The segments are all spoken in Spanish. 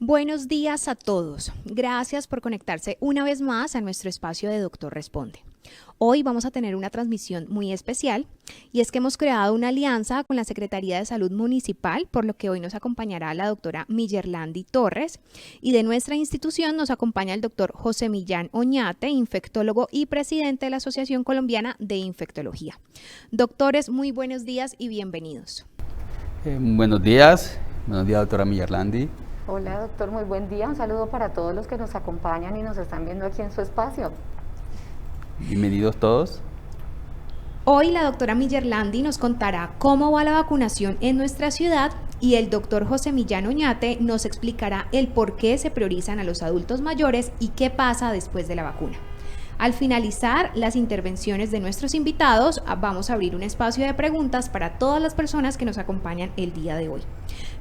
Buenos días a todos. Gracias por conectarse una vez más a nuestro espacio de Doctor Responde. Hoy vamos a tener una transmisión muy especial y es que hemos creado una alianza con la Secretaría de Salud Municipal, por lo que hoy nos acompañará la doctora Miyerlandi Torres y de nuestra institución nos acompaña el doctor José Millán Oñate, infectólogo y presidente de la Asociación Colombiana de Infectología. Doctores, muy buenos días y bienvenidos. Buenos días, doctora Miyerlandi. Hola doctor, muy buen día. Un saludo para todos los que nos acompañan y nos están viendo aquí en su espacio. Bienvenidos todos. Hoy la doctora Miyerlandi nos contará cómo va la vacunación en nuestra ciudad y el doctor José Millán Oñate nos explicará el por qué se priorizan a los adultos mayores y qué pasa después de la vacuna. Al finalizar las intervenciones de nuestros invitados, vamos a abrir un espacio de preguntas para todas las personas que nos acompañan el día de hoy.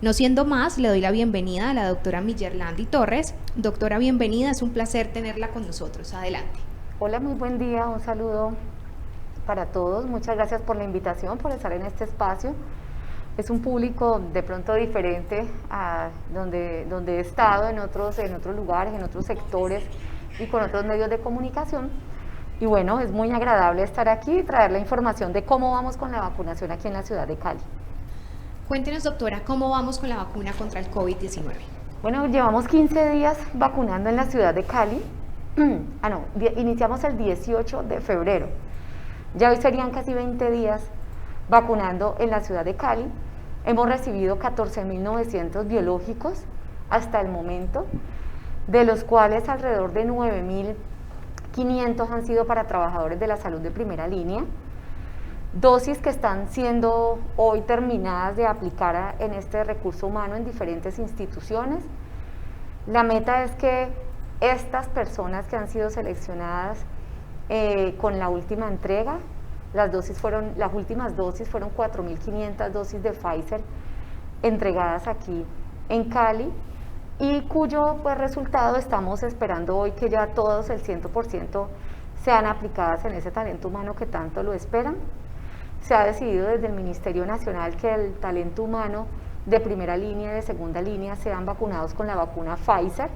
No siendo más, le doy la bienvenida a la doctora Miyerlandi Torres. Doctora, bienvenida, es un placer tenerla con nosotros. Adelante. Hola, muy buen día, un saludo para todos. Muchas gracias por la invitación, por estar en este espacio. Es un público de pronto diferente a donde he estado en otros lugares, en otros sectores y con otros medios de comunicación. Y bueno, es muy agradable estar aquí y traer la información de cómo vamos con la vacunación aquí en la ciudad de Cali. Cuéntenos, doctora, ¿cómo vamos con la vacuna contra el COVID-19? Bueno, llevamos 15 días vacunando en la ciudad de Cali. Iniciamos el 18 de febrero. Ya hoy serían casi 20 días vacunando en la ciudad de Cali. Hemos recibido 14.900 biológicos hasta el momento, de los cuales alrededor de 9.500 han sido para trabajadores de la salud de primera línea. Dosis que están siendo hoy terminadas de aplicar en este recurso humano en diferentes instituciones. La meta es que estas personas que han sido seleccionadas con la última entrega, las últimas dosis fueron 4.500 dosis de Pfizer entregadas aquí en Cali y cuyo resultado estamos esperando hoy que ya todos el 100% sean aplicadas en ese talento humano que tanto lo esperan. Se ha decidido desde el Ministerio Nacional que el talento humano de primera línea y de segunda línea sean vacunados con la vacuna Pfizer,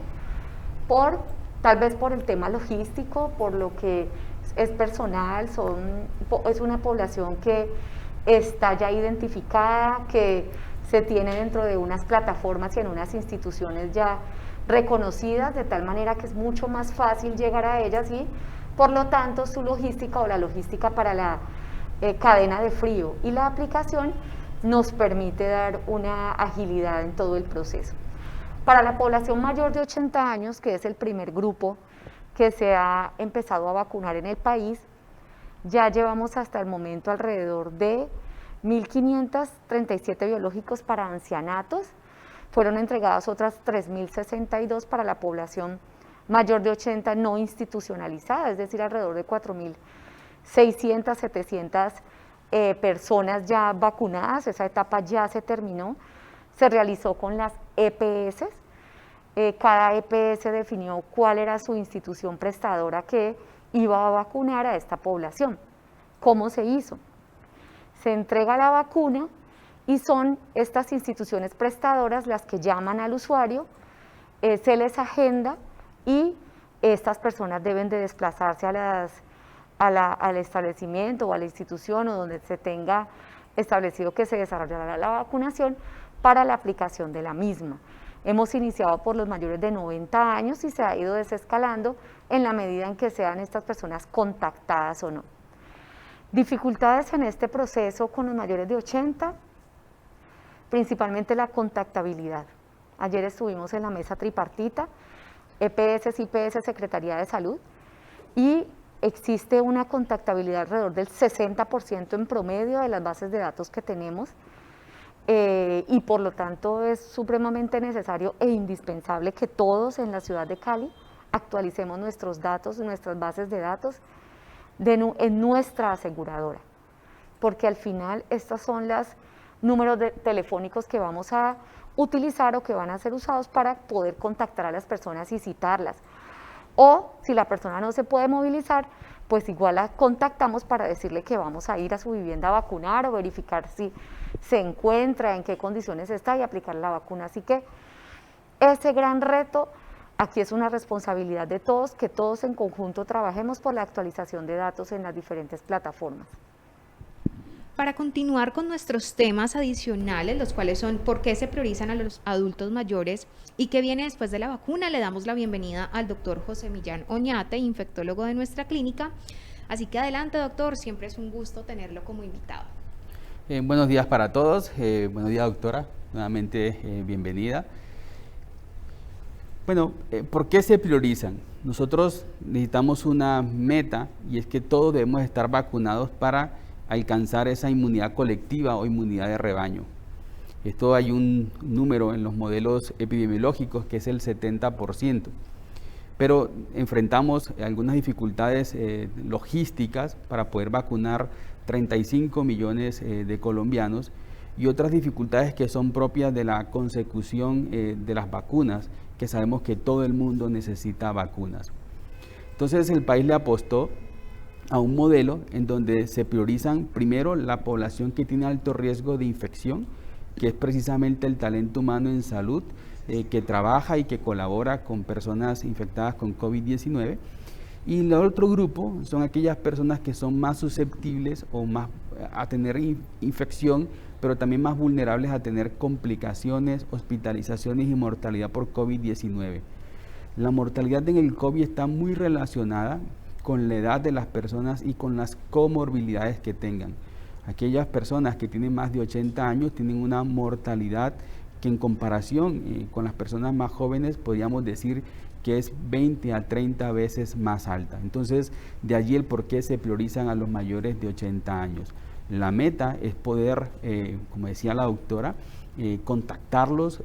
tal vez por el tema logístico, por lo que es personal, es una población que está ya identificada, que se tiene dentro de unas plataformas y en unas instituciones ya reconocidas, de tal manera que es mucho más fácil llegar a ellas y por lo tanto su logística o la logística para la cadena de frío y la aplicación nos permite dar una agilidad en todo el proceso. Para la población mayor de 80 años, que es el primer grupo que se ha empezado a vacunar en el país, ya llevamos hasta el momento alrededor de 1.537 biológicos para ancianatos, fueron entregadas otras 3.062 para la población mayor de 80 no institucionalizada, es decir, alrededor de 4.600, 700 personas ya vacunadas. Esa etapa ya se terminó, se realizó con las EPS, cada EPS definió cuál era su institución prestadora que iba a vacunar a esta población. ¿Cómo se hizo? Se entrega la vacuna y son estas instituciones prestadoras las que llaman al usuario, se les agenda y estas personas deben de desplazarse al establecimiento o a la institución o donde se tenga establecido que se desarrollará la vacunación para la aplicación de la misma. Hemos iniciado por los mayores de 90 años y se ha ido desescalando en la medida en que sean estas personas contactadas o no. Dificultades en este proceso con los mayores de 80, principalmente la contactabilidad. Ayer estuvimos en la mesa tripartita, EPS, IPS, Secretaría de Salud, y existe una contactabilidad alrededor del 60% en promedio de las bases de datos que tenemos, y por lo tanto es supremamente necesario e indispensable que todos en la ciudad de Cali actualicemos nuestros datos, nuestras bases de datos en nuestra aseguradora, porque al final estos son los números telefónicos que vamos a utilizar o que van a ser usados para poder contactar a las personas y citarlas. O si la persona no se puede movilizar, pues igual la contactamos para decirle que vamos a ir a su vivienda a vacunar o verificar si se encuentra, en qué condiciones está y aplicar la vacuna. Así que ese gran reto, aquí es una responsabilidad de todos, que todos en conjunto trabajemos por la actualización de datos en las diferentes plataformas. Para continuar con nuestros temas adicionales, los cuales son por qué se priorizan a los adultos mayores y qué viene después de la vacuna, le damos la bienvenida al doctor José Millán Oñate, infectólogo de nuestra clínica. Así que adelante, doctor, siempre es un gusto tenerlo como invitado. Buenos días para todos, buenos días doctora, nuevamente bienvenida. Bueno, ¿por qué se priorizan? Nosotros necesitamos una meta y es que todos debemos estar vacunados para alcanzar esa inmunidad colectiva o inmunidad de rebaño. Esto hay un número en los modelos epidemiológicos que es el 70%, pero enfrentamos algunas dificultades logísticas para poder vacunar 35 millones de colombianos y otras dificultades que son propias de la consecución de las vacunas, que sabemos que todo el mundo necesita vacunas. Entonces el país le apostó a un modelo en donde se priorizan primero la población que tiene alto riesgo de infección, que es precisamente el talento humano en salud, que trabaja y que colabora con personas infectadas con COVID-19. Y el otro grupo son aquellas personas que son más susceptibles o más a tener infección, pero también más vulnerables a tener complicaciones, hospitalizaciones y mortalidad por COVID-19. La mortalidad en el COVID está muy relacionada con la edad de las personas y con las comorbilidades que tengan. Aquellas personas que tienen más de 80 años tienen una mortalidad que en comparación con las personas más jóvenes podríamos decir que es 20 a 30 veces más alta. Entonces, de allí el por qué se priorizan a los mayores de 80 años. La meta es poder, como decía la doctora, contactarlos,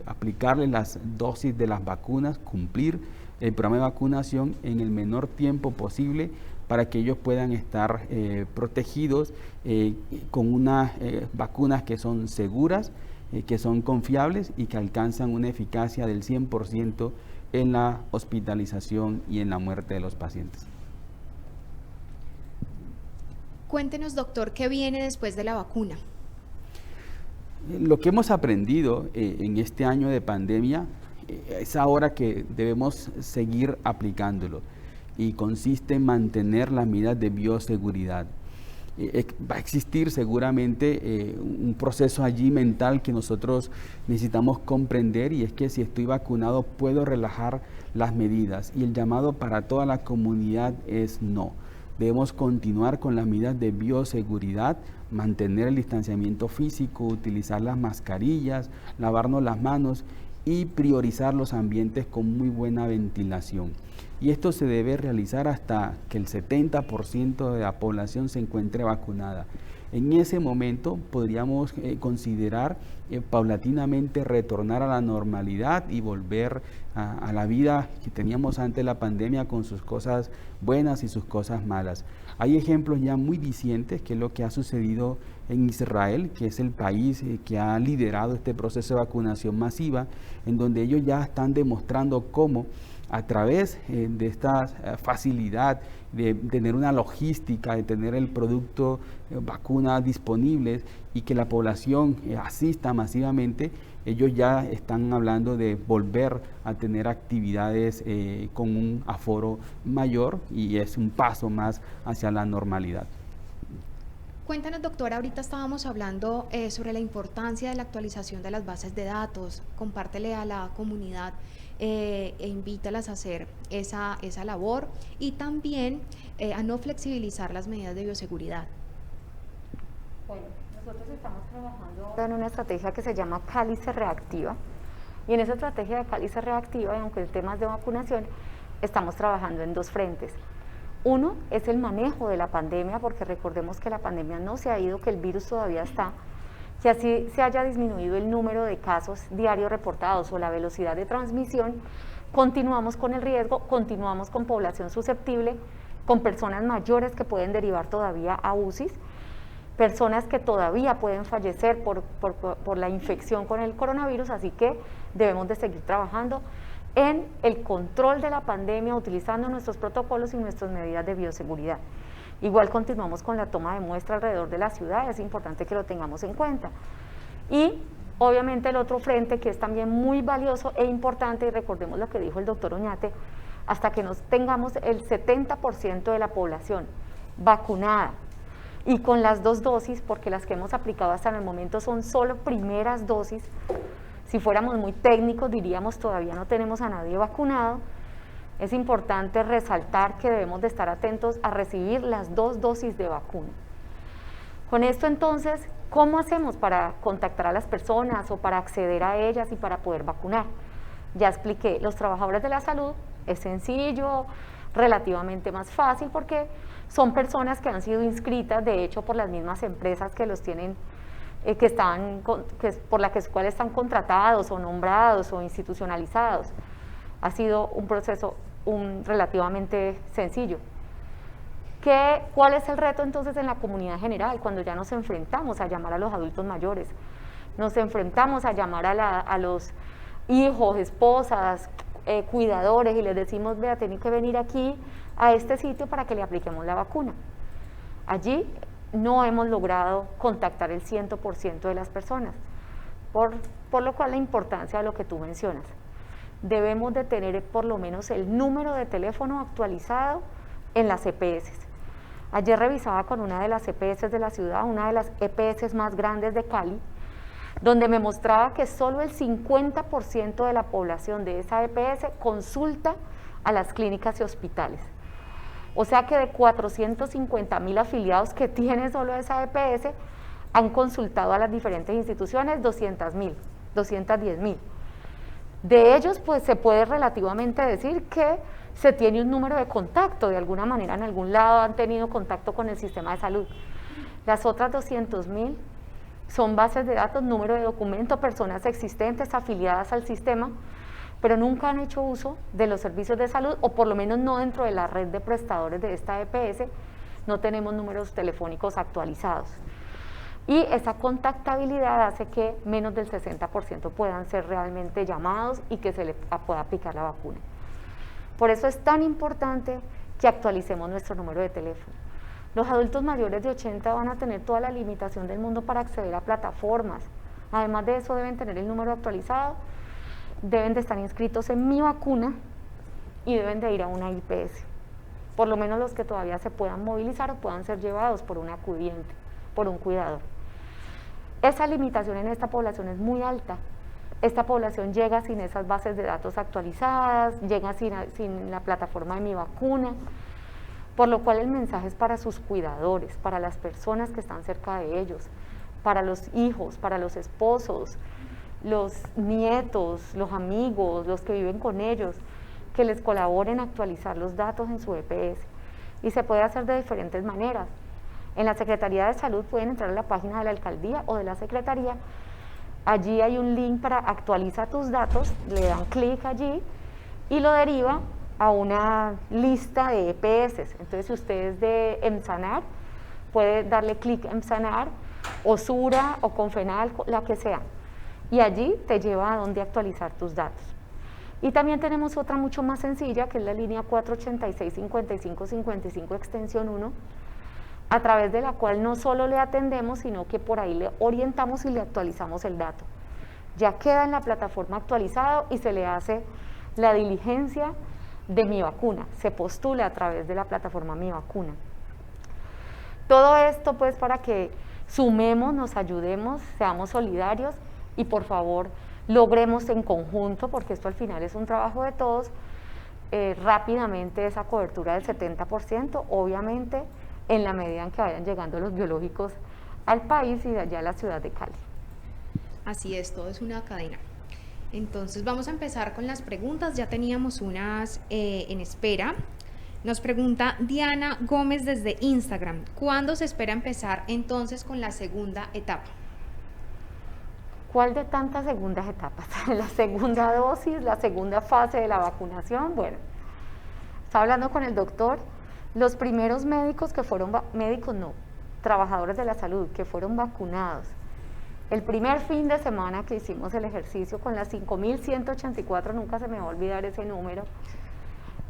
aplicarles las dosis de las vacunas, cumplir el programa de vacunación en el menor tiempo posible para que ellos puedan estar protegidos con unas vacunas que son seguras, que son confiables y que alcanzan una eficacia del 100% en la hospitalización y en la muerte de los pacientes. Cuéntenos, doctor, ¿qué viene después de la vacuna? Lo que hemos aprendido en este año de pandemia es ahora que debemos seguir aplicándolo y consiste en mantener las medidas de bioseguridad. Va a existir seguramente un proceso allí mental que nosotros necesitamos comprender y es que si estoy vacunado puedo relajar las medidas y el llamado para toda la comunidad es no. Debemos continuar con las medidas de bioseguridad, mantener el distanciamiento físico, utilizar las mascarillas, lavarnos las manos y priorizar los ambientes con muy buena ventilación. Y esto se debe realizar hasta que el 70% de la población se encuentre vacunada. En ese momento podríamos considerar paulatinamente retornar a la normalidad y volver a la vida que teníamos antes de la pandemia con sus cosas buenas y sus cosas malas. Hay ejemplos ya muy dicientes que es lo que ha sucedido en Israel, que es el país que ha liderado este proceso de vacunación masiva, en donde ellos ya están demostrando cómo a través de esta facilidad de tener una logística, de tener el producto vacuna disponibles y que la población asista masivamente, ellos ya están hablando de volver a tener actividades con un aforo mayor y es un paso más hacia la normalidad. Cuéntanos, doctora, ahorita estábamos hablando sobre la importancia de la actualización de las bases de datos. Compártele a la comunidad e invítalas a hacer esa labor y también a no flexibilizar las medidas de bioseguridad. Bueno, nosotros estamos trabajando ahora en una estrategia que se llama Cálice Reactiva y en esa estrategia de Cálice Reactiva, y aunque el tema es de vacunación, estamos trabajando en dos frentes. Uno es el manejo de la pandemia, porque recordemos que la pandemia no se ha ido, que el virus todavía está, que así se haya disminuido el número de casos diarios reportados o la velocidad de transmisión, continuamos con el riesgo, continuamos con población susceptible, con personas mayores que pueden derivar todavía a UCIs, personas que todavía pueden fallecer por la infección con el coronavirus, así que debemos de seguir trabajando en el control de la pandemia, utilizando nuestros protocolos y nuestras medidas de bioseguridad. Igual continuamos con la toma de muestra alrededor de la ciudad, es importante que lo tengamos en cuenta. Y Obviamente el otro frente que es también muy valioso e importante, y recordemos lo que dijo el doctor Oñate, hasta que nos tengamos el 70% de la población vacunada y con las 2 dosis, porque las que hemos aplicado hasta en el momento son solo primeras dosis. Si fuéramos muy técnicos diríamos todavía no tenemos a nadie vacunado. Es importante resaltar que debemos de estar atentos a recibir las 2 dosis de vacuna. Con esto entonces, ¿cómo hacemos para contactar a las personas o para acceder a ellas y para poder vacunar? Ya expliqué, los trabajadores de la salud es sencillo, relativamente más fácil porque son personas que han sido inscritas, de hecho, por las mismas empresas que los tienen, por las cuales están contratados o nombrados o institucionalizados. Ha sido un proceso relativamente sencillo. ¿Cuál es el reto entonces en la comunidad general cuando ya nos enfrentamos a llamar a los adultos mayores? Nos enfrentamos a llamar a los hijos, esposas, cuidadores y les decimos, vea, tienen que venir aquí a este sitio para que le apliquemos la vacuna. Allí no hemos logrado contactar el 100% de las personas, por lo cual la importancia de lo que tú mencionas. Debemos de tener por lo menos el número de teléfono actualizado en las EPS. Ayer revisaba con una de las EPS de la ciudad, una de las EPS más grandes de Cali, donde me mostraba que solo el 50% de la población de esa EPS consulta a las clínicas y hospitales. O sea que de 450.000 afiliados que tiene solo esa EPS, han consultado a las diferentes instituciones 200.000, 210.000. De ellos, pues se puede relativamente decir que se tiene un número de contacto, de alguna manera en algún lado han tenido contacto con el sistema de salud. Las otras 200.000 son bases de datos, número de documento, personas existentes afiliadas al sistema, pero nunca han hecho uso de los servicios de salud, o por lo menos no dentro de la red de prestadores de esta EPS, no tenemos números telefónicos actualizados. Y esa contactabilidad hace que menos del 60% puedan ser realmente llamados y que se les pueda aplicar la vacuna. Por eso es tan importante que actualicemos nuestro número de teléfono. Los adultos mayores de 80 van a tener toda la limitación del mundo para acceder a plataformas. Además de eso deben tener el número actualizado, deben de estar inscritos en Mi Vacuna y deben de ir a una IPS. Por lo menos los que todavía se puedan movilizar o puedan ser llevados por un acudiente, por un cuidador. Esa limitación en esta población es muy alta. Esta población llega sin esas bases de datos actualizadas, llega sin la plataforma de Mi Vacuna, por lo cual el mensaje es para sus cuidadores, para las personas que están cerca de ellos, para los hijos, para los esposos, los nietos, los amigos, los que viven con ellos, que les colaboren a actualizar los datos en su EPS. Y se puede hacer de diferentes maneras. En la Secretaría de Salud pueden entrar a la página de la alcaldía o de la Secretaría. Allí hay un link para actualizar tus datos, le dan clic allí y lo deriva a una lista de EPS. Entonces, si usted es de EMSANAR, puede darle clic en EMSANAR, o SURA, o Confenal, la que sea. Y allí te lleva a donde actualizar tus datos. Y también tenemos otra mucho más sencilla, que es la línea 486-5555 extensión 1, a través de la cual no solo le atendemos, sino que por ahí le orientamos y le actualizamos el dato. Ya queda en la plataforma actualizado y se le hace la diligencia de Mi Vacuna, se postula a través de la plataforma Mi Vacuna. Todo esto pues para que sumemos, nos ayudemos, seamos solidarios y por favor logremos en conjunto, porque esto al final es un trabajo de todos, rápidamente esa cobertura del 70%, obviamente en la medida en que vayan llegando los biológicos al país y de allá a la ciudad de Cali. Así es, todo es una cadena. Entonces vamos a empezar con las preguntas, ya teníamos unas en espera. Nos pregunta Diana Gómez desde Instagram, ¿cuándo se espera empezar entonces con la segunda etapa? ¿Cuál de tantas segundas etapas? La segunda dosis, la segunda fase de la vacunación. Bueno, estaba hablando con el doctor, los primeros médicos que fueron, trabajadores de la salud que fueron vacunados, el primer fin de semana que hicimos el ejercicio con las 5.184, nunca se me va a olvidar ese número,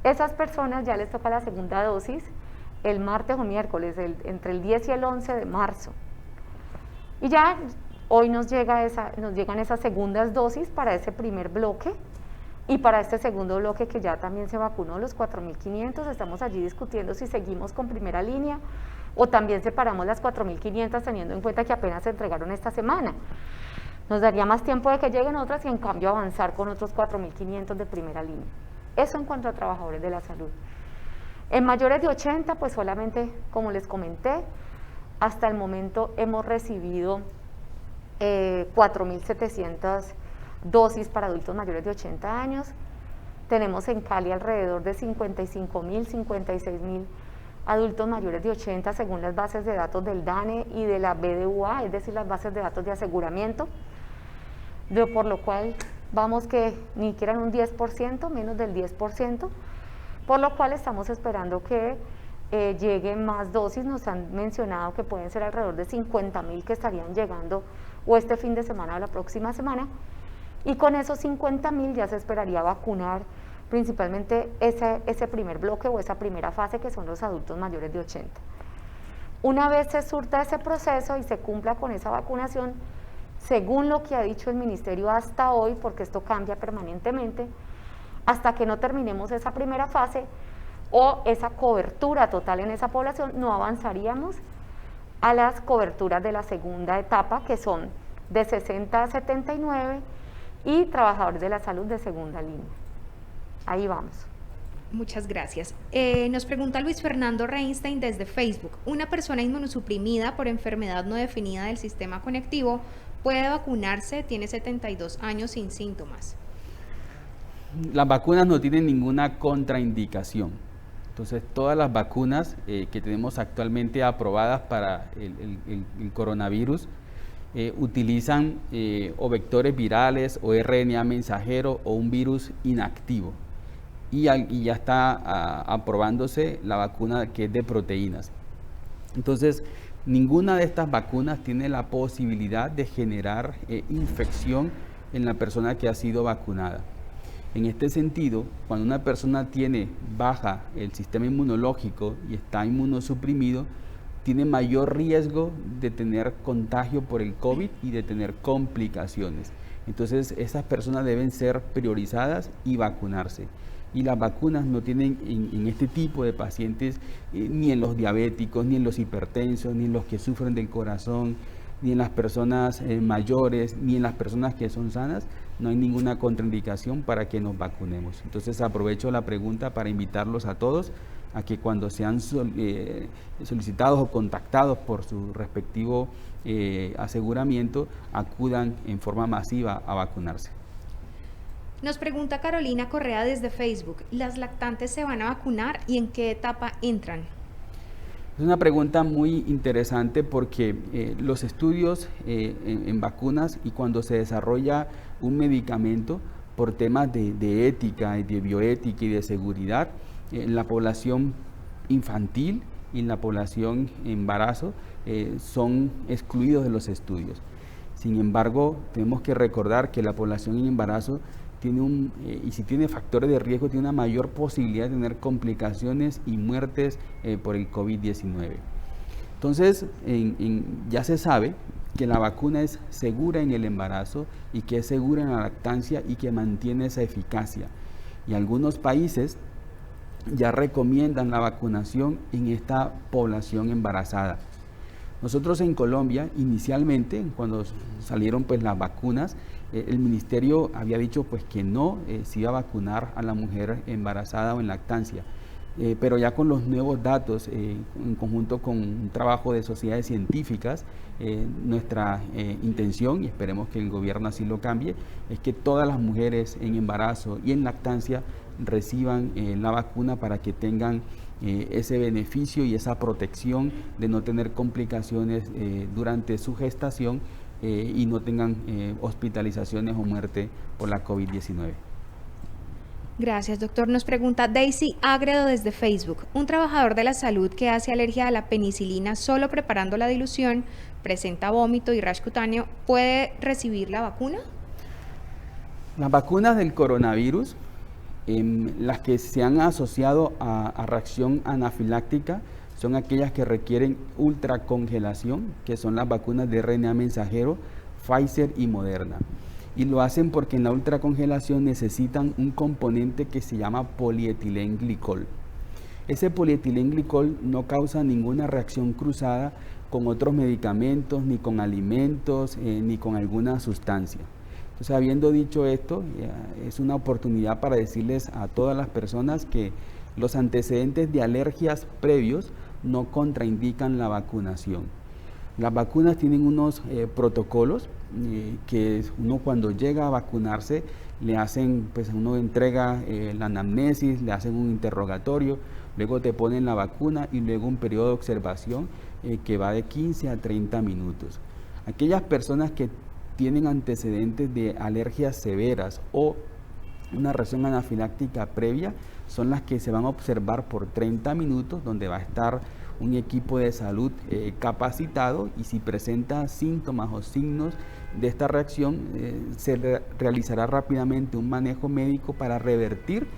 esas personas ya les toca la segunda dosis el martes o miércoles, entre el 10 y el 11 de marzo. Y ya Hoy nos llegan esas segundas dosis para ese primer bloque y para este segundo bloque que ya también se vacunó los 4.500, estamos allí discutiendo si seguimos con primera línea o también separamos las 4.500 teniendo en cuenta que apenas se entregaron esta semana. Nos daría más tiempo de que lleguen otras y en cambio avanzar con otros 4.500 de primera línea. Eso en cuanto a trabajadores de la salud. En mayores de 80, pues solamente, como les comenté, hasta el momento hemos recibido 4.700 dosis para adultos mayores de 80 años. Tenemos en Cali alrededor de 55.000, 56.000 adultos mayores de 80 según las bases de datos del DANE y de la BDUA, es decir, las bases de datos de aseguramiento, por lo cual vamos que ni siquiera en un 10%, menos del 10%, por lo cual estamos esperando que lleguen más dosis. Nos han mencionado que pueden ser alrededor de 50.000 que estarían llegando o este fin de semana o la próxima semana, y con esos 50.000 ya se esperaría vacunar principalmente ese primer bloque o esa primera fase que son los adultos mayores de 80. Una vez se surta ese proceso y se cumpla con esa vacunación, según lo que ha dicho el ministerio hasta hoy, porque esto cambia permanentemente, hasta que no terminemos esa primera fase o esa cobertura total en esa población, no avanzaríamos a las coberturas de la segunda etapa, que son de 60 a 79 y trabajadores de la salud de segunda línea. Ahí vamos. Muchas gracias. Nos pregunta Luis Fernando Reinstein desde Facebook. ¿Una persona inmunosuprimida por enfermedad no definida del sistema conectivo puede vacunarse? Tiene 72 años sin síntomas. Las vacunas no tienen ninguna contraindicación. Entonces, todas las vacunas que tenemos actualmente aprobadas para el coronavirus utilizan o vectores virales o RNA mensajero o un virus inactivo. Y ya está aprobándose la vacuna que es de proteínas. Entonces, ninguna de estas vacunas tiene la posibilidad de generar infección en la persona que ha sido vacunada. En este sentido, cuando una persona tiene baja el sistema inmunológico y está inmunosuprimido, tiene mayor riesgo de tener contagio por el COVID y de tener complicaciones. Entonces, esas personas deben ser priorizadas y vacunarse. Y las vacunas no tienen en este tipo de pacientes, ni en los diabéticos, ni en los hipertensos, ni en los que sufren del corazón, ni en las personas mayores, ni en las personas que son sanas, no hay ninguna contraindicación para que nos vacunemos. Entonces aprovecho la pregunta para invitarlos a todos a que cuando sean solicitados o contactados por su respectivo aseguramiento, acudan en forma masiva a vacunarse. Nos pregunta Carolina Correa desde Facebook, ¿las lactantes se van a vacunar y en qué etapa entran? Es una pregunta muy interesante porque los estudios en vacunas y cuando se desarrolla un medicamento por temas de ética, de bioética y de seguridad, en la población infantil y en la población embarazo son excluidos de los estudios. Sin embargo, tenemos que recordar que la población en embarazo tiene y si tiene factores de riesgo, tiene una mayor posibilidad de tener complicaciones y muertes por el COVID-19. Entonces, ya se sabe que la vacuna es segura en el embarazo y que es segura en la lactancia y que mantiene esa eficacia. Y algunos países ya recomiendan la vacunación en esta población embarazada. Nosotros en Colombia, inicialmente, cuando salieron pues las vacunas, el ministerio había dicho pues que no se iba a vacunar a la mujer embarazada o en lactancia, pero ya con los nuevos datos, en conjunto con un trabajo de sociedades científicas, nuestra intención, y esperemos que el gobierno así lo cambie, es que todas las mujeres en embarazo y en lactancia reciban la vacuna para que tengan ese beneficio y esa protección de no tener complicaciones durante su gestación y no tengan hospitalizaciones o muerte por la COVID-19. Gracias, doctor. Nos pregunta Daisy Agredo desde Facebook. ¿Un trabajador de la salud que hace alergia a la penicilina solo preparando la dilución, presenta vómito y rash cutáneo, puede recibir la vacuna? Las vacunas del coronavirus, las que se han asociado a reacción anafiláctica, son aquellas que requieren ultracongelación, que son las vacunas de RNA mensajero, Pfizer y Moderna. Y lo hacen porque en la ultracongelación necesitan un componente que se llama polietilenglicol. Ese polietilenglicol no causa ninguna reacción cruzada con otros medicamentos, ni con alimentos, ni con alguna sustancia. Entonces, habiendo dicho esto, es una oportunidad para decirles a todas las personas que los antecedentes de alergias previos no contraindican la vacunación. Las vacunas tienen unos protocolos que uno cuando llega a vacunarse le hacen, pues uno entrega la anamnesis, le hacen un interrogatorio, luego te ponen la vacuna y luego un periodo de observación que va de 15 a 30 minutos. Aquellas personas que tienen antecedentes de alergias severas o una reacción anafiláctica previa son las que se van a observar por 30 minutos, donde va a estar un equipo de salud capacitado, y si presenta síntomas o signos de esta reacción, se realizará rápidamente un manejo médico para revertir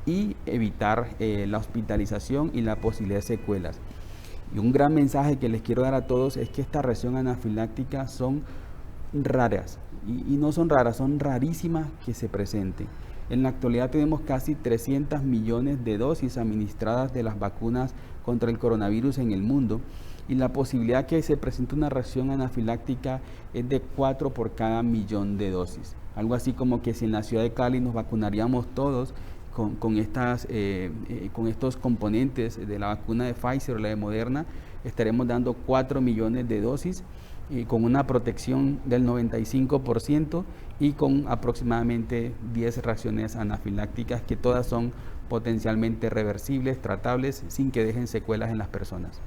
y evitar la hospitalización y la posibilidad de secuelas. Y un gran mensaje que les quiero dar a todos es que esta reacción anafiláctica son raras, y no son raras, son rarísimas que se presenten. En la actualidad tenemos casi 300 millones de dosis administradas de las vacunas contra el coronavirus en el mundo, y la posibilidad que se presente una reacción anafiláctica es de 4 por cada millón de dosis. Algo así como que si en la ciudad de Cali nos vacunaríamos todos con estos componentes de la vacuna de Pfizer o la de Moderna, estaremos dando 4 millones de dosis con una protección del 95% y con aproximadamente 10 reacciones anafilácticas que todas son potencialmente reversibles, tratables, sin que dejen secuelas en las personas.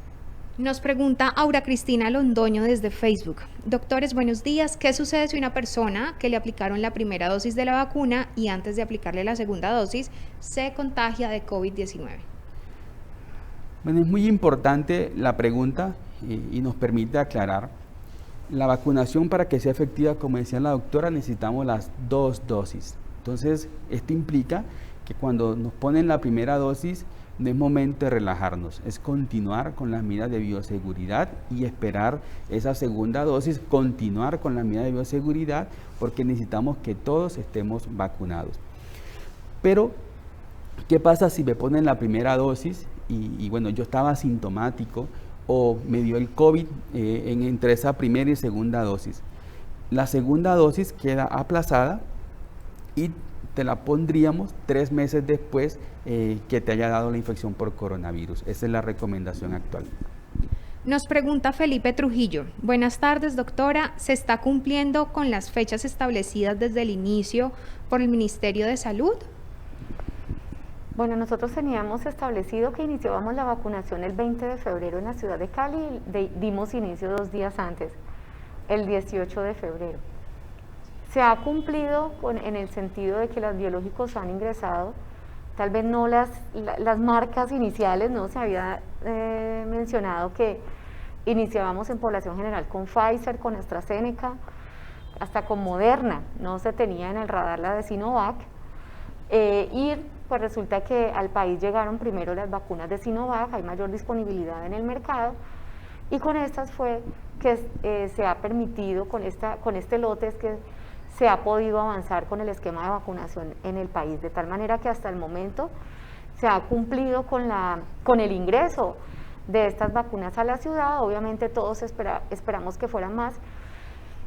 Nos pregunta Aura Cristina Londoño desde Facebook. Doctores, buenos días. ¿Qué sucede si una persona que le aplicaron la primera dosis de la vacuna y antes de aplicarle la segunda dosis se contagia de COVID-19? Bueno, es muy importante la pregunta y nos permite aclarar. La vacunación, para que sea efectiva, como decía la doctora, necesitamos las 2 dosis. Entonces, esto implica que cuando nos ponen la primera dosis, no es momento de relajarnos, es continuar con las medidas de bioseguridad y esperar esa segunda dosis, continuar con las medidas de bioseguridad, porque necesitamos que todos estemos vacunados. Pero, ¿qué pasa si me ponen la primera dosis y bueno, yo estaba asintomático o me dio el COVID entre esa primera y segunda dosis? La segunda dosis queda aplazada y te la pondríamos 3 meses después que te haya dado la infección por coronavirus. Esa es la recomendación actual. Nos pregunta Felipe Trujillo. Buenas tardes, doctora. ¿Se está cumpliendo con las fechas establecidas desde el inicio por el Ministerio de Salud? Bueno, nosotros teníamos establecido que iniciábamos la vacunación el 20 de febrero en la ciudad de Cali, dimos inicio 2 días antes, el 18 de febrero. Se ha cumplido en el sentido de que los biológicos han ingresado, tal vez no las marcas iniciales, no se había mencionado que iniciábamos en población general con Pfizer, con AstraZeneca, hasta con Moderna, no se tenía en el radar la de Sinovac, y pues resulta que al país llegaron primero las vacunas de Sinovac, hay mayor disponibilidad en el mercado, y con estas fue que se ha permitido, con este lote es que se ha podido avanzar con el esquema de vacunación en el país, de tal manera que hasta el momento se ha cumplido con el ingreso de estas vacunas a la ciudad. Obviamente todos esperamos que fueran más,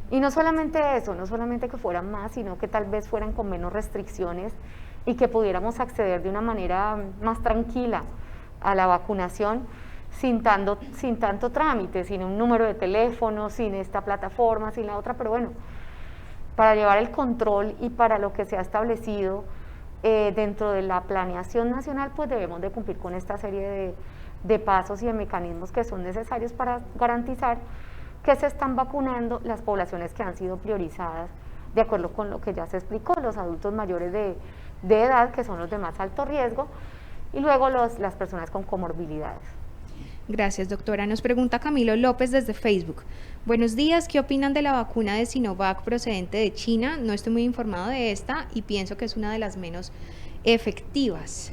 y no solamente eso, no solamente que fueran más, sino que tal vez fueran con menos restricciones y que pudiéramos acceder de una manera más tranquila a la vacunación sin tanto trámite, sin un número de teléfono, sin esta plataforma, sin la otra, pero bueno, para llevar el control y para lo que se ha establecido dentro de la planeación nacional, pues debemos de cumplir con esta serie de pasos y de mecanismos que son necesarios para garantizar que se están vacunando las poblaciones que han sido priorizadas de acuerdo con lo que ya se explicó, los adultos mayores de edad, que son los de más alto riesgo, y luego las personas con comorbilidades. Gracias, doctora. Nos pregunta Camilo López desde Facebook. Buenos días, ¿qué opinan de la vacuna de Sinovac procedente de China? No estoy muy informado de esta y pienso que es una de las menos efectivas.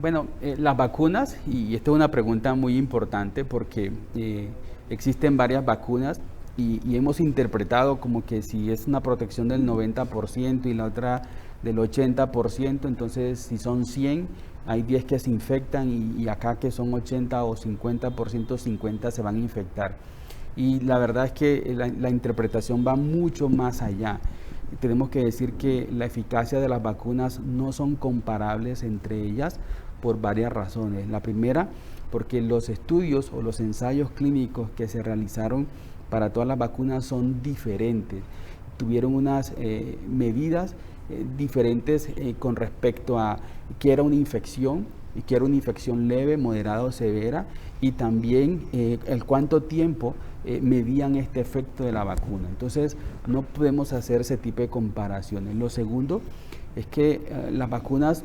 Bueno, las vacunas, y esta es una pregunta muy importante porque existen varias vacunas, y hemos interpretado como que si es una protección del 90% y la otra del 80%, entonces si son 100, hay 10 que se infectan y acá que son 80 o 50%, 50 se van a infectar. Y la verdad es que la interpretación va mucho más allá. Tenemos que decir que la eficacia de las vacunas no son comparables entre ellas por varias razones. La primera, porque los estudios o los ensayos clínicos que se realizaron para todas las vacunas son diferentes. Tuvieron unas medidas diferentes con respecto a qué era una infección, y que era una infección leve, moderada o severa, y también el cuánto tiempo medían este efecto de la vacuna. Entonces, no podemos hacer ese tipo de comparaciones. Lo segundo es que las vacunas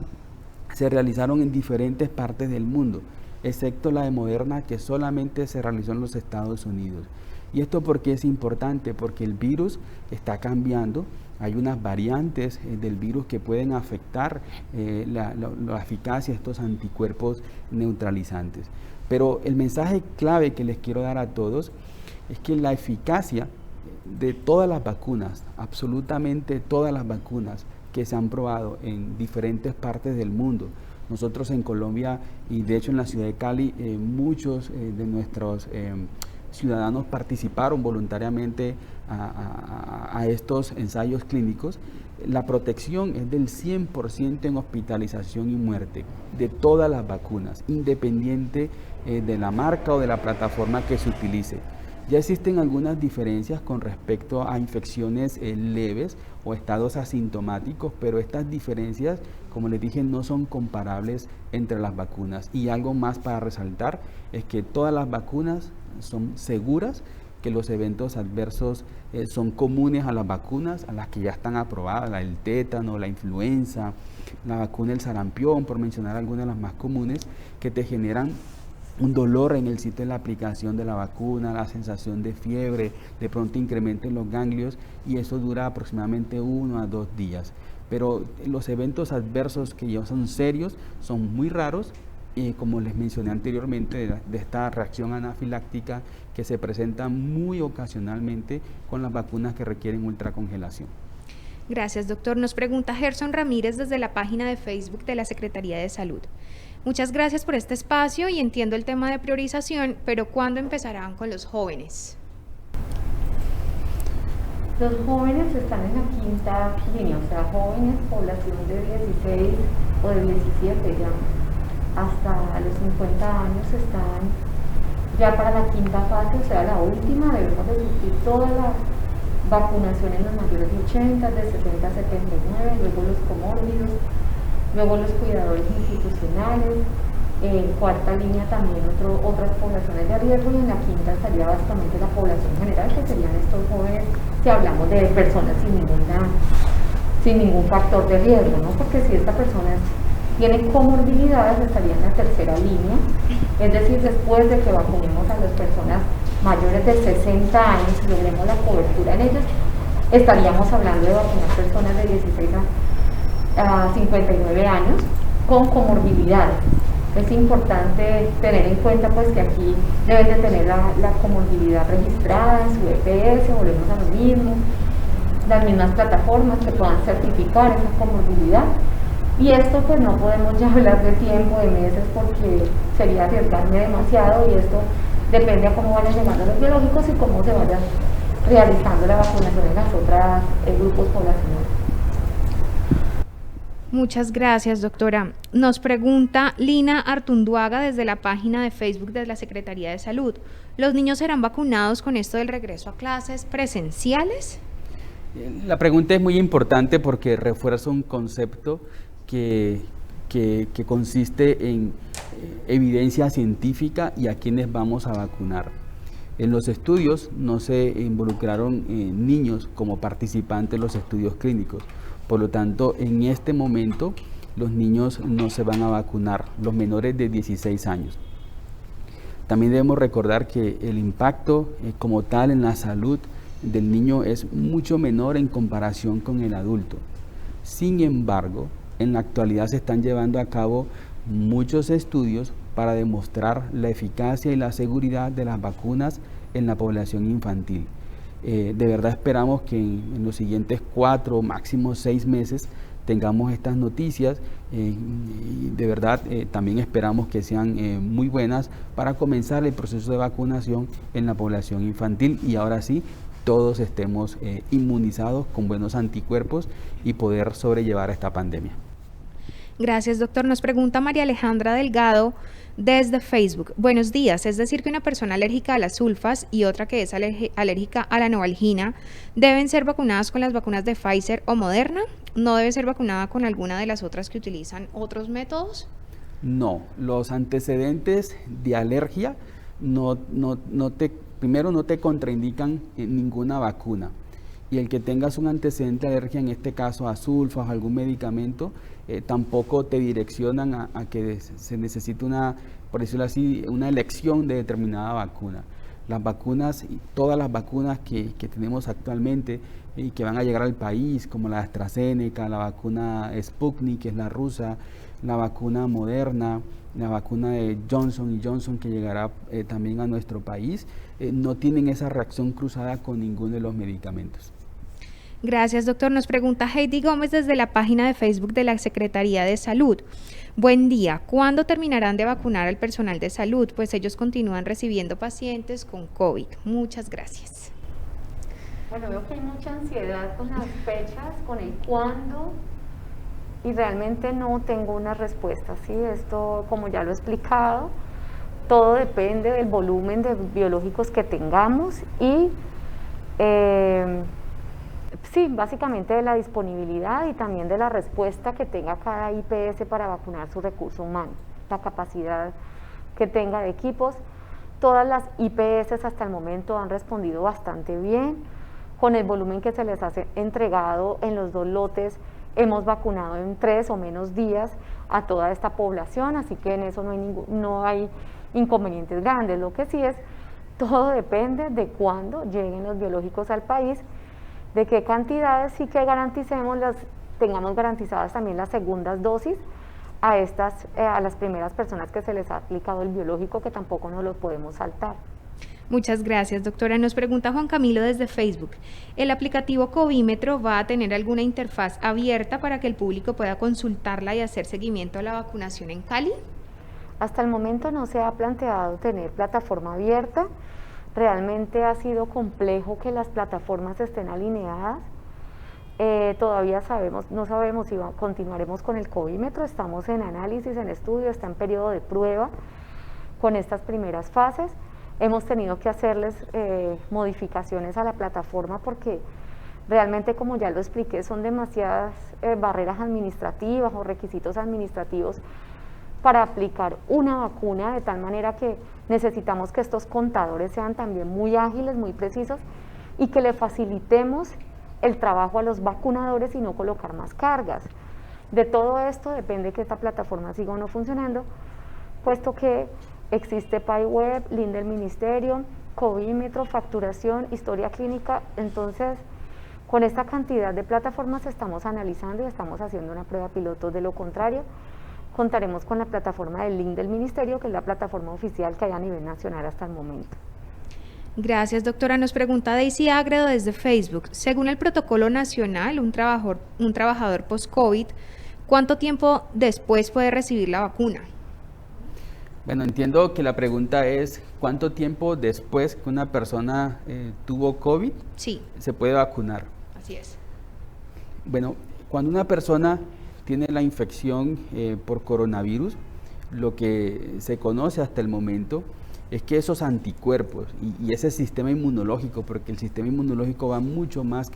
se realizaron en diferentes partes del mundo, excepto la de Moderna, que solamente se realizó en los Estados Unidos. ¿Y esto por qué es importante? Porque el virus está cambiando. Hay unas variantes del virus que pueden afectar la eficacia de estos anticuerpos neutralizantes. Pero el mensaje clave que les quiero dar a todos es que la eficacia de todas las vacunas, absolutamente todas las vacunas que se han probado en diferentes partes del mundo, nosotros en Colombia y de hecho en la ciudad de Cali, muchos de nuestros ciudadanos participaron voluntariamente a estos ensayos clínicos. La protección es del 100% en hospitalización y muerte de todas las vacunas, independiente de la marca o de la plataforma que se utilice. Ya existen algunas diferencias con respecto a infecciones leves o estados asintomáticos, pero estas diferencias, como les dije, no son comparables entre las vacunas. Y algo más para resaltar es que todas las vacunas son seguras, que los eventos adversos son comunes a las vacunas, a las que ya están aprobadas, la del tétano, la influenza, la vacuna del sarampión, por mencionar algunas de las más comunes, que te generan un dolor en el sitio de la aplicación de la vacuna, la sensación de fiebre, de pronto incremento en los ganglios, y eso dura aproximadamente 1 a 2 días. Pero los eventos adversos que ya son serios son muy raros, como les mencioné anteriormente, de esta reacción anafiláctica que se presenta muy ocasionalmente con las vacunas que requieren ultracongelación. Gracias, doctor. Nos pregunta Gerson Ramírez desde la página de Facebook de la Secretaría de Salud. Muchas gracias por este espacio y entiendo el tema de priorización, pero ¿cuándo empezarán con los jóvenes? Los jóvenes están en la quinta línea, o sea, jóvenes, población de 16 o de 17 ya, hasta los 50 años están ya para la quinta fase, o sea, la última. Debemos de surtir toda la vacunación en los mayores de 80, de 70 a 79, luego los comórbidos, luego los cuidadores institucionales, en cuarta línea también otras poblaciones de riesgo, y en la quinta estaría básicamente la población general, que serían estos jóvenes, si hablamos de personas sin ningún factor de riesgo, ¿no? Porque si esta persona tiene comorbilidades, estaría en la tercera línea, es decir, después de que vacunemos a las personas mayores de 60 años y logremos la cobertura en ellos, estaríamos hablando de vacunar personas de 16 a 59 años con comorbilidades. Es importante tener en cuenta pues que aquí deben de tener la comorbilidad registrada en su EPS, volvemos a lo mismo, las mismas plataformas que puedan certificar esa comorbilidad. Y esto pues no podemos ya hablar de tiempo, de meses, porque sería arriesgarme demasiado, y esto depende a cómo vayan llegando los biológicos y cómo se vaya realizando la vacunación en las otras grupos poblacionales. Muchas gracias, doctora. Nos pregunta Lina Artunduaga desde la página de Facebook de la Secretaría de Salud. ¿Los niños serán vacunados con esto del regreso a clases presenciales? La pregunta es muy importante porque refuerza un concepto que consiste en evidencia científica y a quienes vamos a vacunar. En los estudios no se involucraron niños como participantes en los estudios clínicos. Por lo tanto, en este momento los niños no se van a vacunar, los menores de 16 años. También debemos recordar que el impacto como tal en la salud del niño es mucho menor en comparación con el adulto. Sin embargo, en la actualidad se están llevando a cabo muchos estudios para demostrar la eficacia y la seguridad de las vacunas en la población infantil. De verdad esperamos que en los siguientes 4, máximo 6 meses tengamos estas noticias y de verdad también esperamos que sean muy buenas para comenzar el proceso de vacunación en la población infantil y ahora sí todos estemos inmunizados con buenos anticuerpos y poder sobrellevar esta pandemia. Gracias, doctor. Nos pregunta María Alejandra Delgado desde Facebook. Buenos días, es decir que una persona alérgica a las sulfas y otra que es alérgica a la novalgina deben ser vacunadas con las vacunas de Pfizer o Moderna. ¿No debe ser vacunada con alguna de las otras que utilizan otros métodos? No, los antecedentes de alergia primero no te contraindican ninguna vacuna. Y el que tengas un antecedente de alergia, en este caso a sulfas o algún medicamento, tampoco te direccionan a que se necesite por decirlo así, una elección de determinada vacuna. Las vacunas, todas las vacunas que tenemos actualmente y que van a llegar al país, como la AstraZeneca, la vacuna Sputnik, que es la rusa, la vacuna Moderna, la vacuna de Johnson & Johnson que llegará también a nuestro país, no tienen esa reacción cruzada con ninguno de los medicamentos. Gracias, doctor. Nos pregunta Heidi Gómez desde la página de Facebook de la Secretaría de Salud. Buen día. ¿Cuándo terminarán de vacunar al personal de salud? Pues ellos continúan recibiendo pacientes con COVID. Muchas gracias. Bueno, veo que hay mucha ansiedad con las fechas, con el cuándo, y realmente no tengo una respuesta. ¿Sí? Esto, como ya lo he explicado, todo depende del volumen de biológicos que tengamos y sí, básicamente de la disponibilidad y también de la respuesta que tenga cada IPS para vacunar su recurso humano, la capacidad que tenga de equipos. Todas las IPS hasta el momento han respondido bastante bien, con el volumen que se les ha entregado en los 2 lotes, hemos vacunado en 3 o menos días a toda esta población, así que en eso no hay inconvenientes grandes. Lo que sí es, todo depende de cuándo lleguen los biológicos al país, de qué cantidades y que tengamos garantizadas también las segundas dosis a las primeras personas que se les ha aplicado el biológico, que tampoco nos lo podemos saltar. Muchas gracias, doctora. Nos pregunta Juan Camilo desde Facebook. ¿El aplicativo Covímetro va a tener alguna interfaz abierta para que el público pueda consultarla y hacer seguimiento a la vacunación en Cali? Hasta el momento no se ha planteado tener plataforma abierta. Realmente ha sido complejo que las plataformas estén alineadas. Todavía no sabemos si continuaremos con el Covímetro. Estamos en análisis, en estudio, está en periodo de prueba con estas primeras fases. Hemos tenido que hacerles modificaciones a la plataforma porque realmente, como ya lo expliqué, son demasiadas barreras administrativas o requisitos administrativos para aplicar una vacuna, de tal manera que necesitamos que estos contadores sean también muy ágiles, muy precisos y que le facilitemos el trabajo a los vacunadores y no colocar más cargas. De todo esto depende que esta plataforma siga o no funcionando, puesto que existe PayWeb, link del ministerio, Covímetro, facturación, historia clínica. Entonces, con esta cantidad de plataformas estamos analizando y estamos haciendo una prueba piloto. De lo contrario, contaremos con la plataforma del link del ministerio, que es la plataforma oficial que hay a nivel nacional hasta el momento. Gracias, doctora. Nos pregunta Daisy Agredo desde Facebook. Según el protocolo nacional, un trabajador post-COVID, ¿cuánto tiempo después puede recibir la vacuna? Bueno, entiendo que la pregunta es ¿cuánto tiempo después que una persona tuvo COVID se puede vacunar? Así es. Bueno, cuando una persona tiene la infección por coronavirus, lo que se conoce hasta el momento es que esos anticuerpos y ese sistema inmunológico, porque el sistema inmunológico va mucho más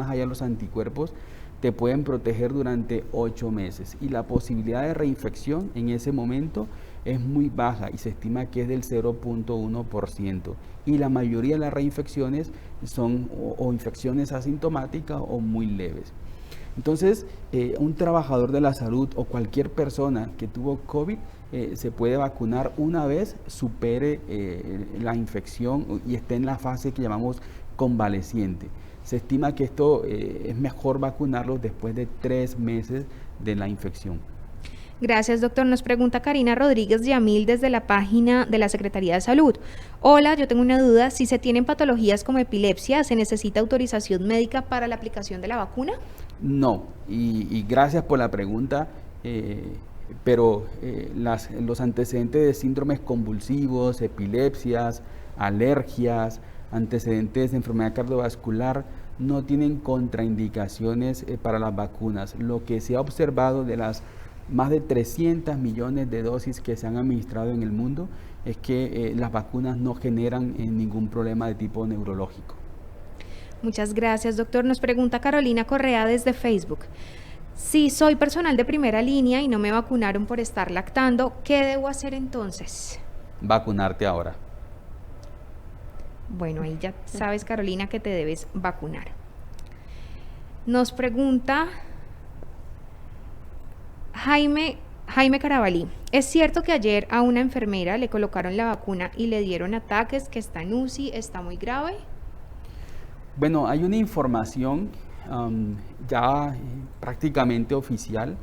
allá de los anticuerpos, te pueden proteger durante 8 meses y la posibilidad de reinfección en ese momento es muy baja y se estima que es del 0.1% y la mayoría de las reinfecciones son o infecciones asintomáticas o muy leves. Entonces, un trabajador de la salud o cualquier persona que tuvo COVID se puede vacunar una vez supere la infección y esté en la fase que llamamos convaleciente. Se estima que esto es mejor vacunarlos después de 3 meses de la infección. Gracias, doctor. Nos pregunta Karina Rodríguez Yamil desde la página de la Secretaría de Salud. Hola, yo tengo una duda. Si se tienen patologías como epilepsia, ¿se necesita autorización médica para la aplicación de la vacuna? No, y gracias por la pregunta, pero los antecedentes de síndromes convulsivos, epilepsias, alergias, antecedentes de enfermedad cardiovascular no tienen contraindicaciones para las vacunas. Lo que se ha observado de las más de 300 millones de dosis que se han administrado en el mundo es que las vacunas no generan ningún problema de tipo neurológico. Muchas gracias, doctor. Nos pregunta Carolina Correa desde Facebook. Si soy personal de primera línea y no me vacunaron por estar lactando, ¿qué debo hacer entonces? Vacunarte ahora. Bueno, ahí ya sabes, Carolina, que te debes vacunar. Nos pregunta Jaime Carabalí. ¿Es cierto que ayer a una enfermera le colocaron la vacuna y le dieron ataques, que está en UCI, está muy grave? Bueno, hay una información ya prácticamente oficial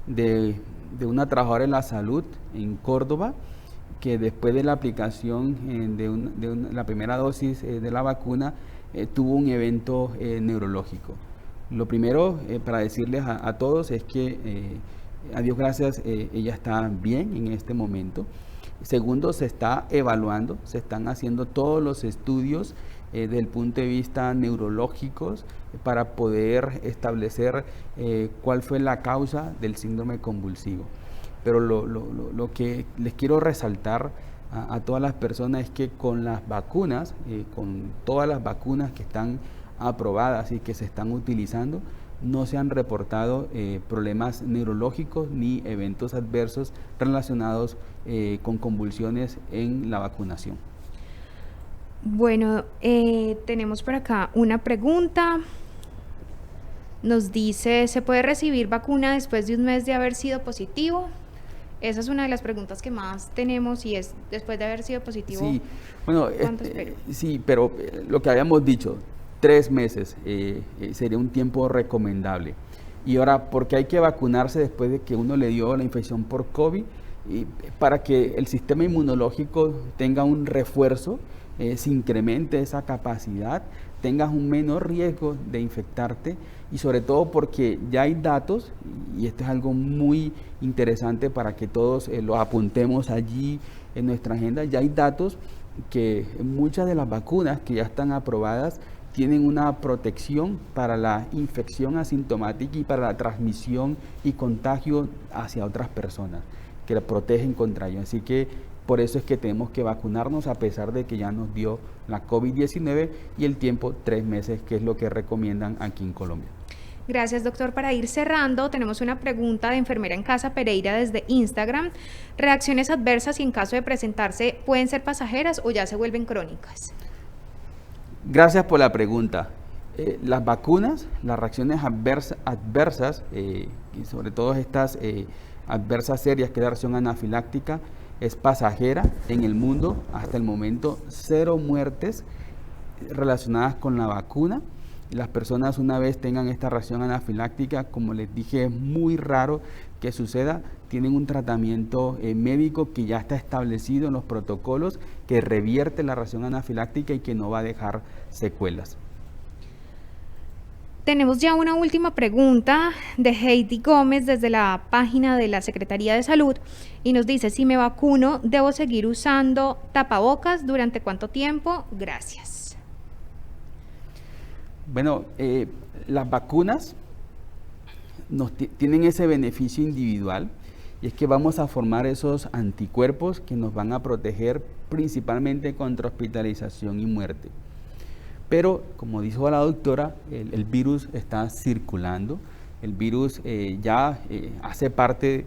de una trabajadora de la salud en Córdoba que después de la aplicación de la primera dosis de la vacuna tuvo un evento neurológico. Lo primero para decirles a todos es que a Dios gracias ella está bien en este momento. Segundo, se está evaluando, se están haciendo todos los estudios desde el punto de vista neurológicos para poder establecer cuál fue la causa del síndrome convulsivo. Pero lo que les quiero resaltar a todas las personas es que con las vacunas, con todas las vacunas que están aprobadas y que se están utilizando, no se han reportado problemas neurológicos ni eventos adversos relacionados con convulsiones en la vacunación. Bueno, tenemos por acá una pregunta. Nos dice, ¿se puede recibir vacuna después de un mes de haber sido positivo? Esa es una de las preguntas que más tenemos y es después de haber sido positivo. Sí, bueno, ¿cuánto espero? Sí, pero lo que habíamos dicho, 3 meses sería un tiempo recomendable. Y ahora, ¿por qué hay que vacunarse después de que uno le dio la infección por COVID? Para que el sistema inmunológico tenga un refuerzo, se incremente esa capacidad, tengas un menor riesgo de infectarte y sobre todo porque ya hay datos, y esto es algo muy interesante para que todos lo apuntemos allí en nuestra agenda, ya hay datos que muchas de las vacunas que ya están aprobadas tienen una protección para la infección asintomática y para la transmisión y contagio hacia otras personas, que la protegen contra ello. Así que por eso es que tenemos que vacunarnos a pesar de que ya nos dio la COVID-19 y el tiempo 3 meses, que es lo que recomiendan aquí en Colombia. Gracias, doctor. Para ir cerrando, tenemos una pregunta de enfermera en casa Pereira desde Instagram. ¿Reacciones adversas y en caso de presentarse pueden ser pasajeras o ya se vuelven crónicas? Gracias por la pregunta. Las vacunas, las reacciones adversas y sobre todo estas adversas serias, que es la reacción anafiláctica, es pasajera en el mundo. Hasta el momento 0 muertes relacionadas con la vacuna. Las personas, una vez tengan esta reacción anafiláctica, como les dije, es muy raro que suceda. Tienen un tratamiento médico que ya está establecido en los protocolos, que revierte la reacción anafiláctica y que no va a dejar secuelas. Tenemos ya una última pregunta de Heidi Gómez desde la página de la Secretaría de Salud y nos dice, si me vacuno, ¿debo seguir usando tapabocas? ¿Durante cuánto tiempo? Gracias. Bueno, las vacunas tienen ese beneficio individual y es que vamos a formar esos anticuerpos que nos van a proteger principalmente contra hospitalización y muerte. Pero, como dijo la doctora, el virus está circulando, el virus ya hace parte,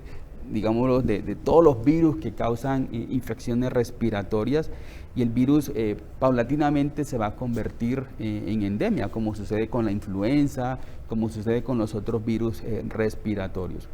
digámoslo, de todos los virus que causan infecciones respiratorias y el virus paulatinamente se va a convertir en endemia, como sucede con la influenza, como sucede con los otros virus respiratorios.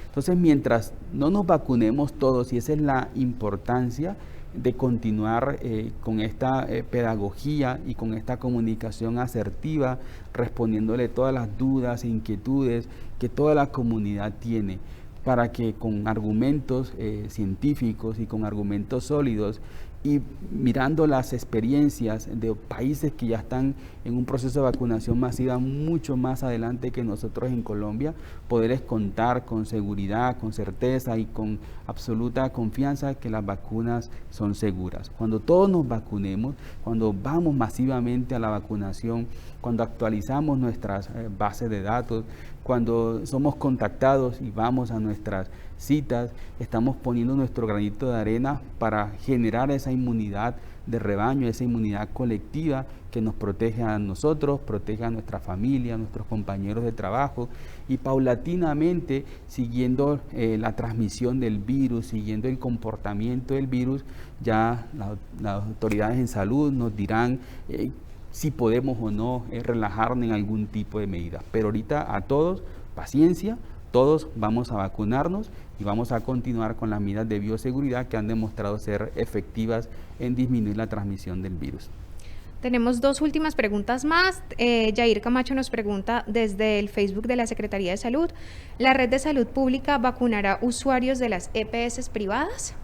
Entonces, mientras no nos vacunemos todos, y esa es la importancia de continuar con esta pedagogía y con esta comunicación asertiva, respondiéndole todas las dudas e inquietudes que toda la comunidad tiene. para que con argumentos científicos y con argumentos sólidos y mirando las experiencias de países que ya están en un proceso de vacunación masiva mucho más adelante que nosotros en Colombia, poderles contar con seguridad, con certeza y con absoluta confianza que las vacunas son seguras. Cuando todos nos vacunemos, cuando vamos masivamente a la vacunación, cuando actualizamos nuestras bases de datos, cuando somos contactados y vamos a nuestras citas, estamos poniendo nuestro granito de arena para generar esa inmunidad de rebaño, esa inmunidad colectiva que nos protege a nosotros, protege a nuestra familia, a nuestros compañeros de trabajo y paulatinamente siguiendo la transmisión del virus, siguiendo el comportamiento del virus, ya las autoridades en salud nos dirán si podemos o no relajarnos en algún tipo de medida. Pero ahorita a todos, paciencia, todos vamos a vacunarnos y vamos a continuar con las medidas de bioseguridad que han demostrado ser efectivas en disminuir la transmisión del virus. Tenemos dos últimas preguntas más. Yair Camacho nos pregunta desde el Facebook de la Secretaría de Salud, ¿la red de salud pública vacunará usuarios de las EPS privadas?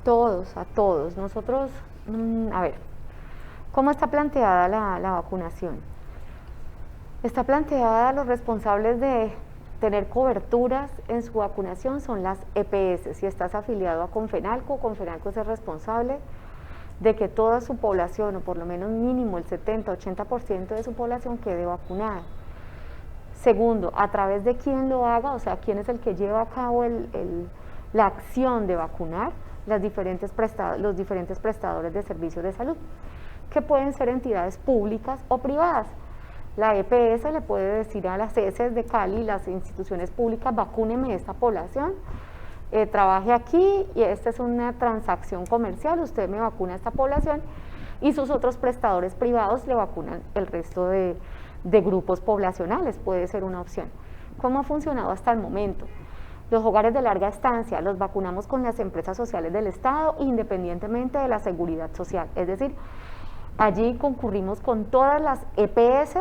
Todos, a todos. Nosotros, a ver, ¿cómo está planteada la vacunación? Está planteada, los responsables de tener coberturas en su vacunación son las EPS. Si estás afiliado a Confenalco, Confenalco es el responsable de que toda su población, o por lo menos mínimo el 70-80% de su población quede vacunada. Segundo, a través de quién lo haga, o sea, quién es el que lleva a cabo la acción de vacunar, los diferentes prestadores de servicios de salud, que pueden ser entidades públicas o privadas. La EPS le puede decir a las ESES de Cali, las instituciones públicas, vacúneme esta población, trabaje aquí y esta es una transacción comercial, usted me vacuna a esta población y sus otros prestadores privados le vacunan el resto de grupos poblacionales, puede ser una opción. ¿Cómo ha funcionado hasta el momento? Los hogares de larga estancia los vacunamos con las empresas sociales del Estado independientemente de la seguridad social, es decir, allí concurrimos con todas las EPS,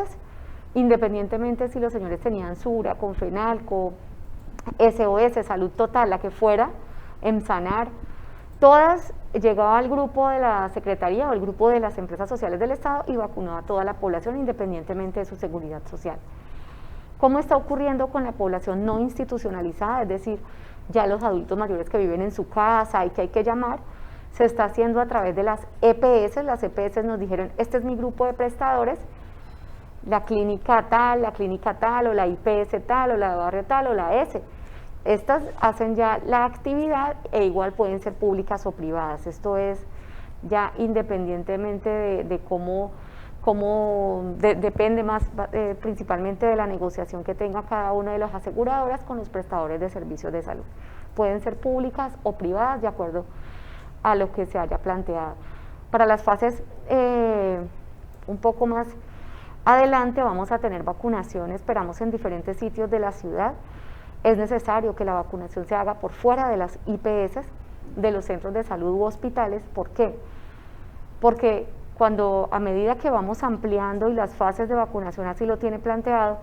independientemente si los señores tenían SURA, Confenalco, SOS, Salud Total, la que fuera, EMSANAR, todas llegaba al grupo de la Secretaría o el grupo de las empresas sociales del Estado y vacunó a toda la población independientemente de su seguridad social. ¿Cómo está ocurriendo con la población no institucionalizada? Es decir, ya los adultos mayores que viven en su casa y que hay que llamar, se está haciendo a través de las EPS nos dijeron, este es mi grupo de prestadores, la clínica tal, o la IPS tal, o la de barrio tal, o la S. Estas hacen ya la actividad e igual pueden ser públicas o privadas. Esto es ya independientemente de cómo depende más principalmente de la negociación que tenga cada una de las aseguradoras con los prestadores de servicios de salud. Pueden ser públicas o privadas de acuerdo a lo que se haya planteado. Para las fases un poco más adelante vamos a tener vacunación, esperamos en diferentes sitios de la ciudad. Es necesario que la vacunación se haga por fuera de las IPS, de los centros de salud u hospitales. ¿Por qué? Porque a medida que vamos ampliando y las fases de vacunación así lo tiene planteado,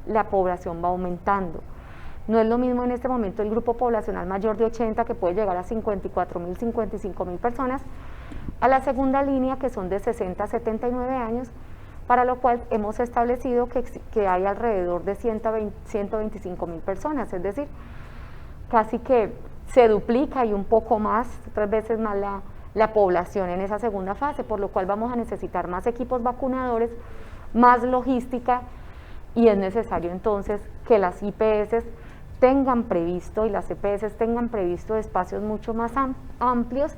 la población va aumentando. No es lo mismo en este momento el grupo poblacional mayor de 80 que puede llegar a 54.000, 55.000 personas, a la segunda línea que son de 60 a 79 años, para lo cual hemos establecido que hay alrededor de 125.000 personas, es decir, casi que se duplica y un poco más, 3 veces más la población en esa segunda fase, por lo cual vamos a necesitar más equipos vacunadores, más logística y es necesario entonces que las IPS tengan previsto y las EPS tengan previsto espacios mucho más amplios,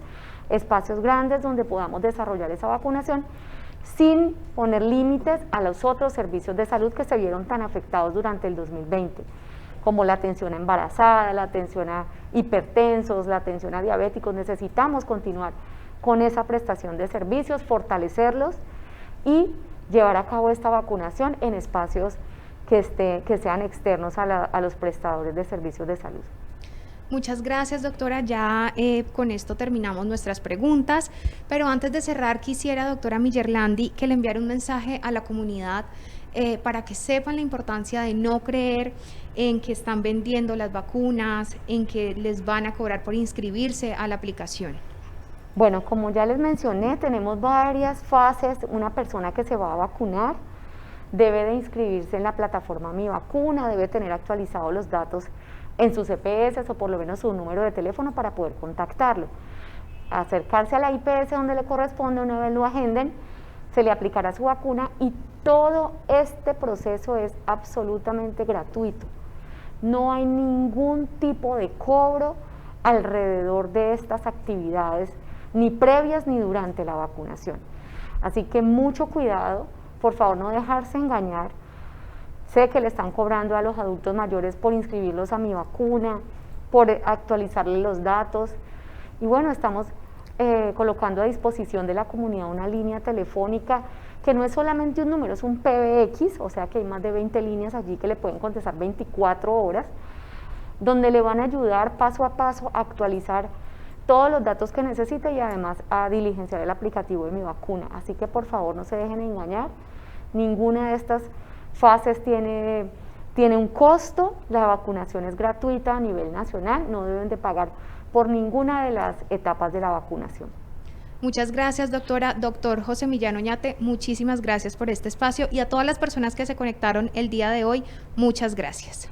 espacios grandes donde podamos desarrollar esa vacunación sin poner límites a los otros servicios de salud que se vieron tan afectados durante el 2020, como la atención a embarazadas, la atención a hipertensos, la atención a diabéticos. Necesitamos continuar con esa prestación de servicios, fortalecerlos y llevar a cabo esta vacunación en espacios que sean externos a los prestadores de servicios de salud. Muchas gracias, doctora. Ya con esto terminamos nuestras preguntas, pero antes de cerrar quisiera, doctora Millerlandi, que le enviara un mensaje a la comunidad para que sepan la importancia de no creer en que están vendiendo las vacunas, en que les van a cobrar por inscribirse a la aplicación? Bueno, como ya les mencioné, tenemos varias fases. Una persona que se va a vacunar debe de inscribirse en la plataforma Mi Vacuna, debe tener actualizados los datos en sus EPS o por lo menos su número de teléfono para poder contactarlo. Acercarse a la IPS donde le corresponde, una vez lo agenden, se le aplicará su vacuna y todo este proceso es absolutamente gratuito. No hay ningún tipo de cobro alrededor de estas actividades, ni previas ni durante la vacunación. Así que mucho cuidado, por favor no dejarse engañar. Sé que le están cobrando a los adultos mayores por inscribirlos a Mi Vacuna, por actualizarles los datos. Y bueno, estamos colocando a disposición de la comunidad una línea telefónica que no es solamente un número, es un PBX, o sea que hay más de 20 líneas allí que le pueden contestar 24 horas, donde le van a ayudar paso a paso a actualizar todos los datos que necesite y además a diligenciar el aplicativo de Mi Vacuna. Así que por favor no se dejen engañar, ninguna de estas fases tiene un costo, la vacunación es gratuita a nivel nacional, no deben de pagar por ninguna de las etapas de la vacunación. Muchas gracias, doctora. Doctor José Millán Oñate, muchísimas gracias por este espacio y a todas las personas que se conectaron el día de hoy, muchas gracias.